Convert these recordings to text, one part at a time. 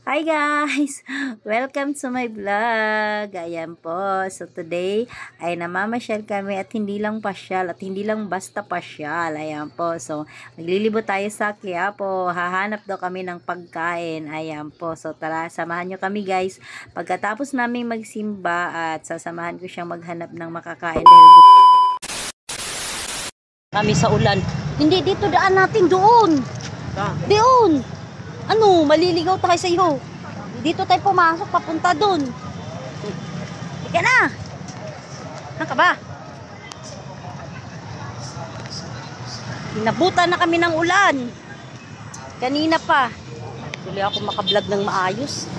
Hi guys! Welcome to my vlog. Ayan po. So today ay namamasyal kami at hindi lang pasyal at hindi lang basta pasyal. Ayan po. So maglilibot tayo sa Quiapo. Hahanap daw kami ng pagkain. Ayan po. So tara, samahan nyo kami guys. Pagkatapos namin magsimba at sasamahan ko siyang maghanap ng makakain dahil kami sa ulan. Hindi, dito daan natin doon. Doon. Ano, maliligaw tayo sa iyo. Dito tayo pumasok, papunta doon. Ika na. Saan ka ba? Inabutan na kami ng ulan. Kanina pa. Tuloy ako makablog ng maayos.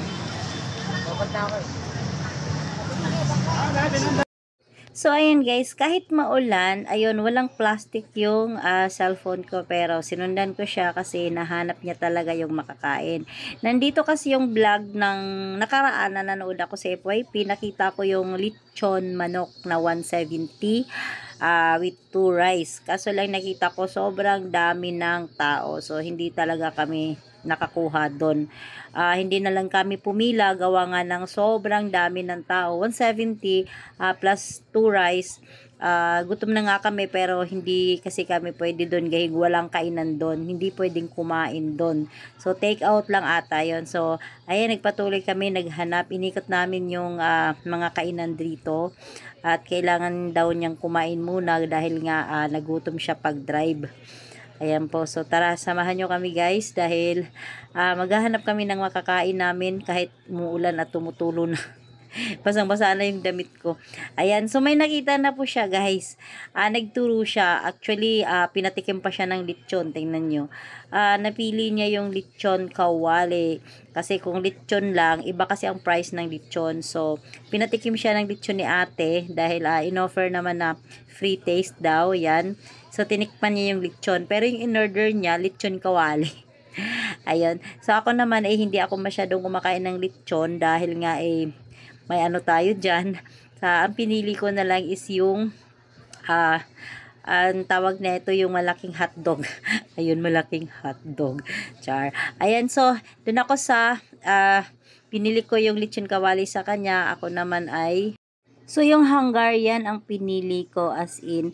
So, ayan guys, kahit maulan, ayun, walang plastic yung cellphone ko, pero sinundan ko siya kasi nahanap niya talaga yung makakain. Nandito kasi yung vlog ng nakaraan na nanood ako sa FYP, nakita ko yung lechon manok na 170 with 2 rice. Kaso lang nakita ko sobrang dami ng tao, so hindi talaga kami nakakuha doon. Hindi na lang kami pumila, gawa nga ng sobrang dami ng tao. 170 plus 2 rice. Gutom na nga kami pero hindi kasi kami pwede doon gahig walang kainan doon. Hindi pwedeng kumain doon. So take out lang ata yon. So ayan, nagpatuloy kami, naghanap, inikot namin yung mga kainan dito. At kailangan daw niyang kumain muna dahil nga nagutom siya pag drive. Ayan po. So tara, samahan nyo kami guys dahil maghahanap kami ng makakain namin kahit umuulan at tumutulo na. Basang-basa na yung damit ko. Ayan. So may nakita na po siya guys. Nagturo siya. Actually, pinatikim pa siya ng lechon. Tingnan nyo. Napili niya yung lechon kawali. Kasi kung lechon lang, iba kasi ang price ng lechon. So, pinatikim siya ng lechon ni ate dahil in-offer naman na free taste daw. Yan. So, tinikman niya yung lechon. Pero yung in-order niya, lechon kawali. Ayun. So, ako naman hindi ako masyadong kumakain ng lechon dahil nga may ano tayo dyan. Ang pinili ko na lang is yung ang tawag na ito yung malaking hotdog. Ayun, malaking hotdog. Char. Ayan, so, dun ako sa pinili ko yung lechon kawali sa kanya. Ako naman so, yung Hungarian ang pinili ko as in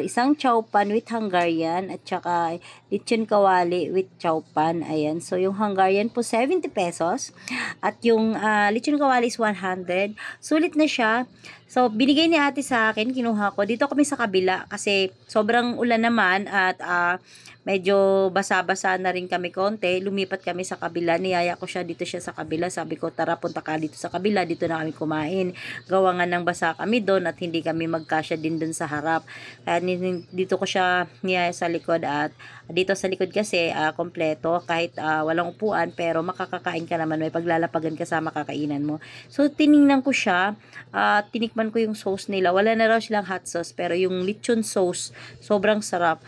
isang chowpan with Hungarian at saka lechon kawali with chowpan. Ayan. So, yung Hungarian po 70 pesos at yung lechon kawali is 100. Sulit na siya. So, binigay ni ate sa akin, kinuha ko. Dito kami sa kabila kasi sobrang ulan naman at medyo basa-basa na rin kami konti. Lumipat kami sa kabila. Niyaya ko siya, dito siya sa kabila. Sabi ko, tara, punta ka dito sa kabila. Dito na kami kumain. Gawa nga ng basa kami doon at hindi kami magkasya din doon sa harap. Kaya dito ko siya niyaya sa likod at dito sa likod kasi kompleto. Kahit walang upuan pero makakakain ka naman. May paglalapagan ka sa makakainan mo. So, tiningnan ko siya. Tinikman ko yung sauce nila. Wala na raw silang hot sauce pero yung lechon sauce, sobrang sarap.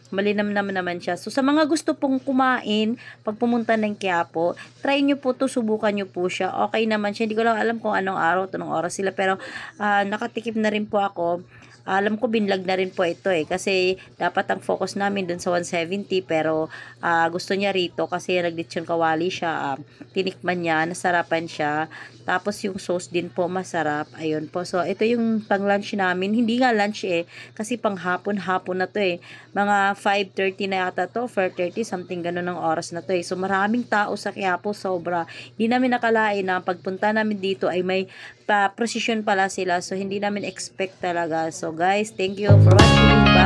Malinamnam naman siya. So, sa mga gusto pong kumain, pag pumunta ng Quiapo, try nyo po to, subukan nyo po siya. Okay naman siya. Hindi ko lang alam kung anong araw, anong oras sila. Pero, nakatikim na rin po ako. Alam ko binlog na rin po ito kasi dapat ang focus namin dun sa 170 pero gusto niya rito kasi naglechon kawali siya, tinikman niya, nasarapan siya, tapos yung sauce din po masarap. Ayun po, so ito yung pang lunch namin, hindi nga lunch kasi pang hapon na to mga 5:30 na yata to, 4:30 something ganun ng oras na to so maraming tao sa Quiapo, sobra. Hindi namin nakalain na pagpunta namin dito ay may precision pala sila, so hindi namin expect talaga. So guys, thank you for watching.